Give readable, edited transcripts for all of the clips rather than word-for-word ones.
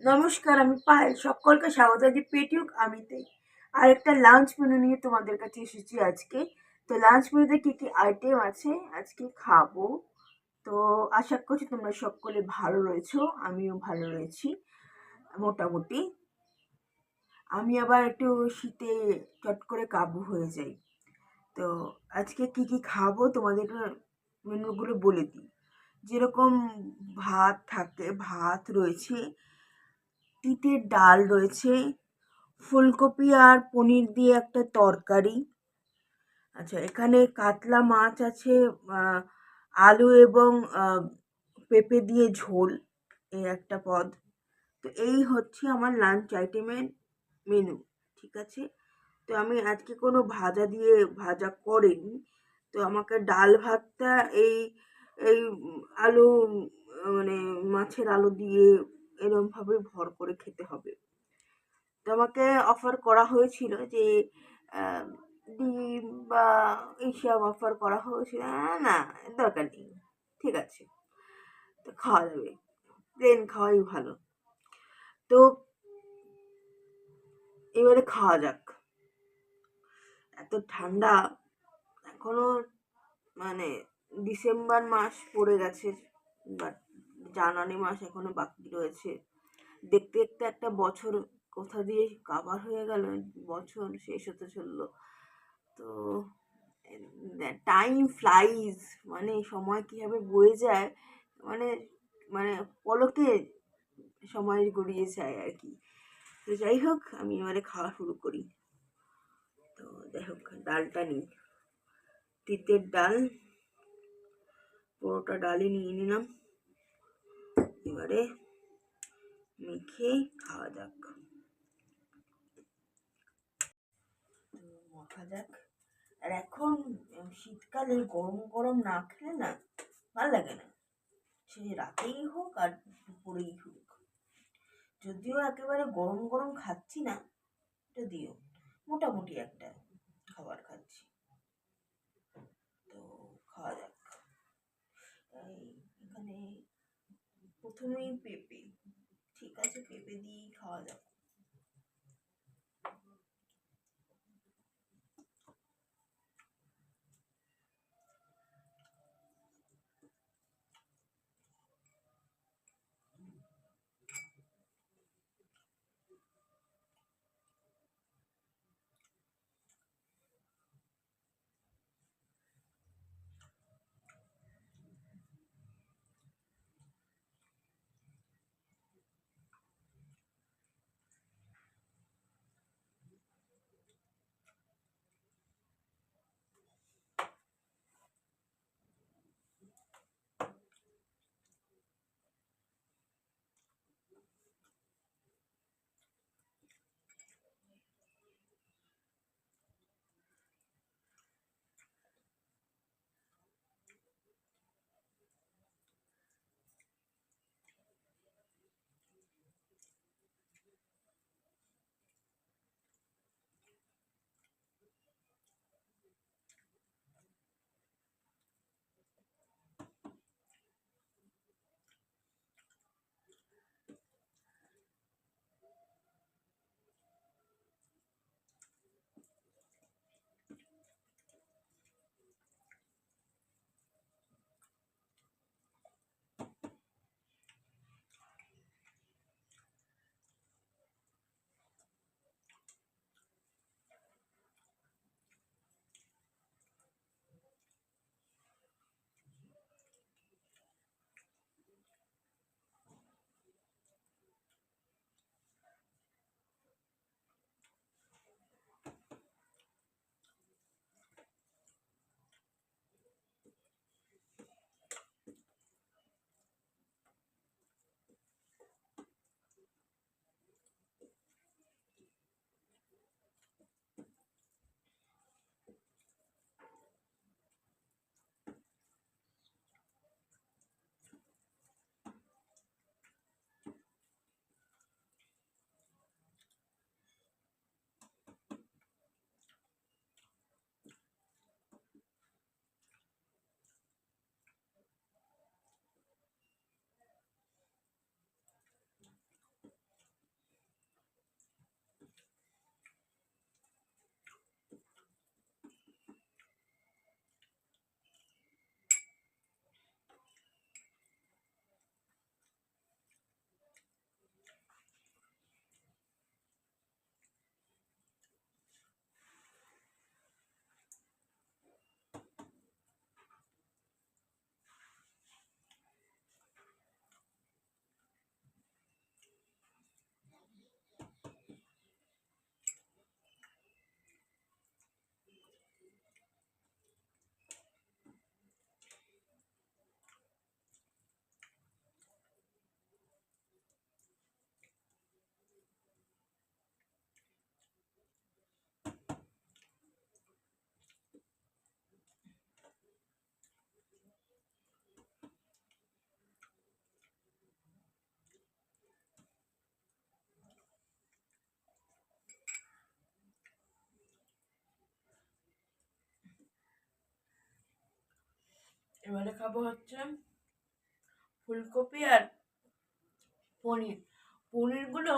নমস্কার, আমি পায়েল। সকলকে স্বাগত জানাই পেটিউক আমিতে। আরেকটা লাঞ্চ মেনু নিয়ে তোমাদের কাছে এসেছি আজকে। তো লাঞ্চ মেনুতে কি কি আইটেম আছে আজকে খাবো। তো আশা করছি তোমরা সকলে ভালো রয়েছো, আমিও ভালো রয়েছি মোটামুটি। আমি আবার একটু শীতে চট করে কাবু হয়ে যাই। তো আজকে কি কি খাবো তোমাদের মেনুগুলো বলে দিই। যেরকম ভাত থাকে, ভাত রয়েছে, তিতের ডাল রয়েছে, ফুলকপি আর পনির দিয়ে একটা তরকারি। আচ্ছা, এখানে কাতলা মাছ আছে, আলু এবং পেঁপে দিয়ে ঝোল, এই একটা পদ। তো এই হচ্ছে আমার লাঞ্চ আইটেমের মেনু। ঠিক আছে। তো আমি আজকে কোনো ভাজা করিনি। তো আমাকে ডাল ভাতটা এই এই আলু, মানে মাছের আলু দিয়ে এরম ভাবে ভর করে খেতে হবে। তো আমাকে অফার করা হয়েছিল যে আহ, ডিম বা এইসব অফার করা হয়েছিল। না, দরকার নেই, ঠিক আছে, তো খাওয়া যাবে, প্লেন খাওয়াই ভালো। তো এবারে খাওয়া যাক। এত ঠান্ডা এখনো, মানে ডিসেম্বর মাস পড়ে গেছে, বাট জানুয়ারি মাস এখনো বাকি রয়েছে। দেখতে দেখতে একটা বছর কোথা দিয়ে কাবার হয়ে গেল, বছর শেষ হতে চললো। তো টাইম ফ্লাইজ, মানে সময় কিভাবে বয়ে যায়, মানে মানে পলকে সময় গড়িয়ে যায় আর কি। তো যাই হোক, আমি এবারে খাওয়া শুরু করি। তো যাই হোক, ডালটা নিই, তিতের ডাল, পুরোটা ডালই নিয়ে নিলাম। এবারে মেখে খাওয়া যাক। মাখা যাক। আর এখন শীতকালে গরম গরম না খেলে না ভাল লাগে না, সে রাতেই হোক আর দুপুরেই হোক। যদিও একেবারে গরম গরম খাচ্ছি না, যদিও মোটামুটি একটা খাবার খাচ্ছি। তো খাওয়া যাক। এখানে প্রথমেই পেঁপে, ঠিক আছে, পেঁপে দিয়েই খাওয়া যাক। এবারে খাবো হচ্ছে ফুলকপি আর পনির। পনিরগুলো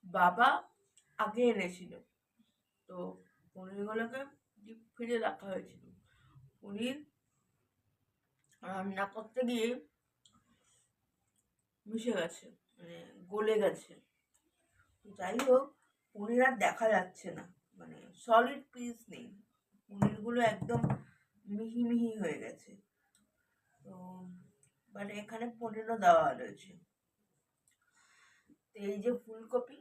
বাবা আগে এনেছিল, তো পনিরগুলোকে ডিপ ফ্রিজে রাখা হয়েছিল। পনির রান্না করতে গিয়ে মিশে গেছে, মানে গলে গেছে। যাই হোক, পনির আর দেখা যাচ্ছে না, মানে সলিড পিস নেই, পনিরগুলো একদম মিহি মিহি হয়ে গেছে। তো মানে এখানে পনিরও দেওয়া রয়েছে। তো এই যে ফুলকপি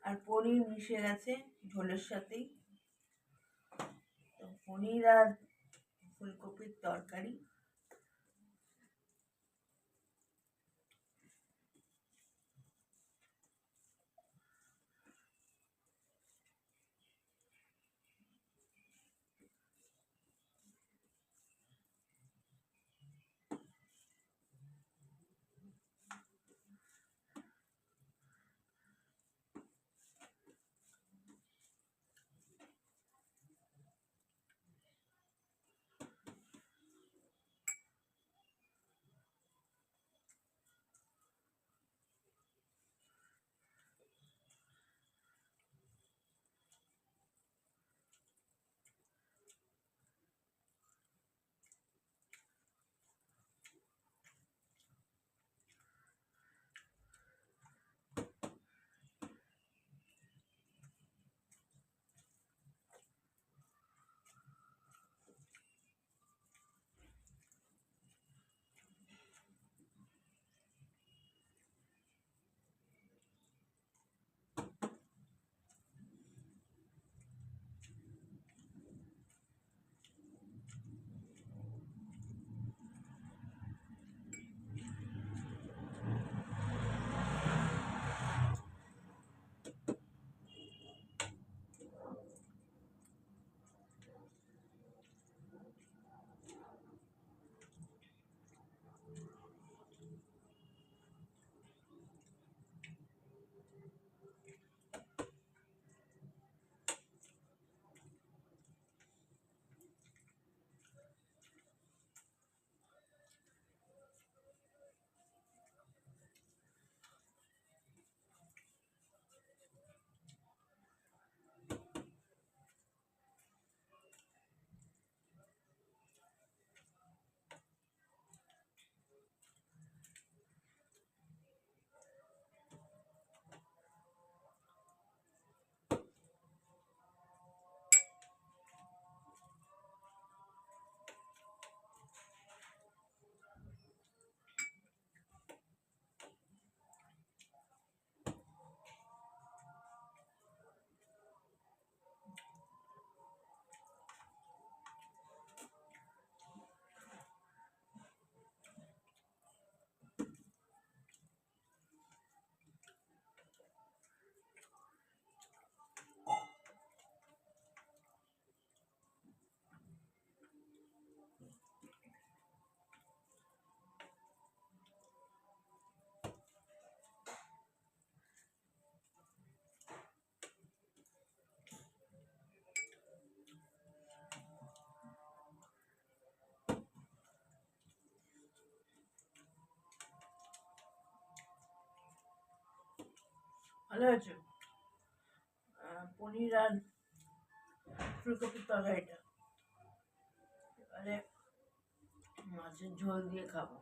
আর পনির মিশে গেছে ঝোলের সাথেই, তো পনির আর ফুলকপির তরকারি। ভালো হয়েছে পনির আর ফুলকপির তরকারিটা। এবারে মাছের ঝোল দিয়ে খাবো।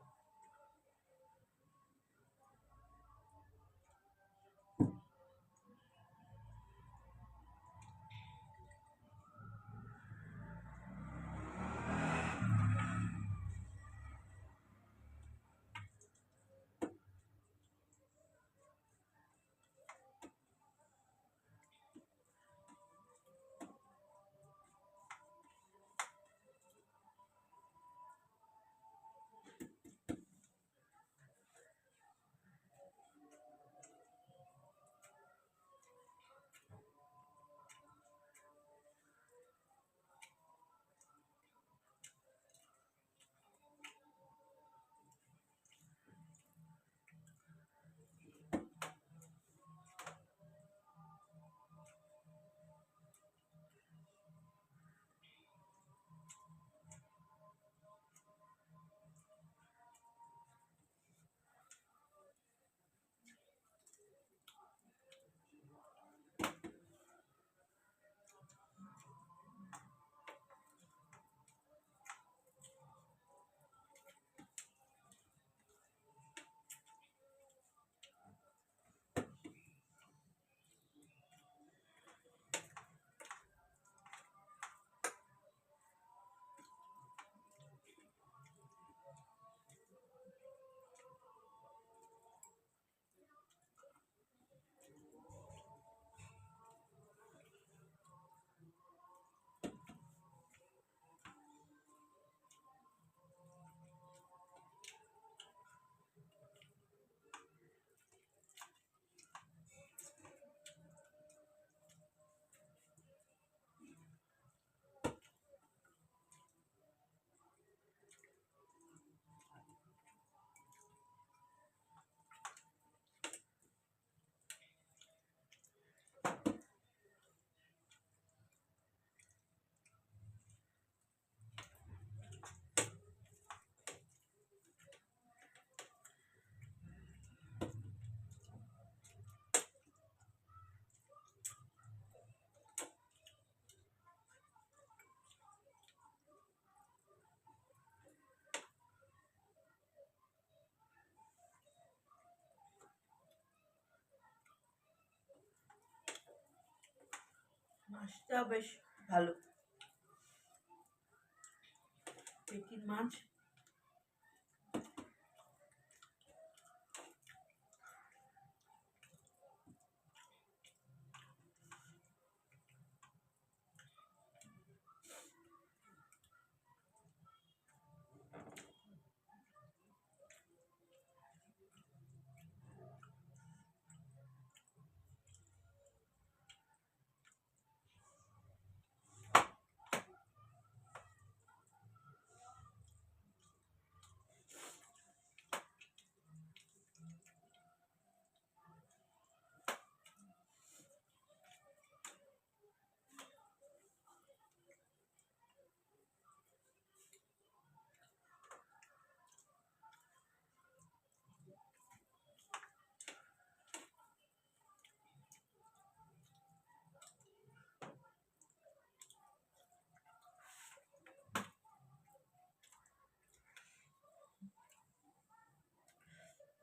মাছটা বেশ ভালো, পেটির মাছ।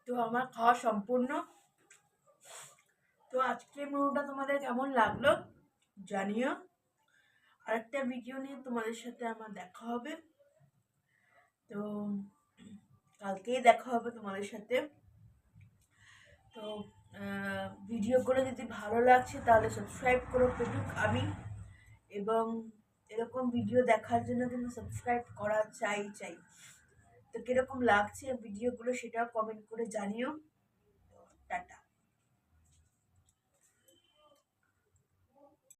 তো আমার খাওয়া সম্পূর্ণ। তো আজকের মেনুটা তোমাদের কেমন লাগলো জানিও। আরেকটা ভিডিও নিয়ে তোমাদের সাথে আমার দেখা হবে। তো কালকেই দেখা হবে তোমাদের সাথে। তো ভিডিওগুলো যদি ভালো লাগছে তাহলে সাবস্ক্রাইব করো পেটুক আমি, এবং এরকম ভিডিও দেখার জন্য কিন্তু সাবস্ক্রাইব করা চাই। তো কিরকম লাগছে ভিডিওগুলো সেটাও কমেন্ট করে জানিও। টাটা।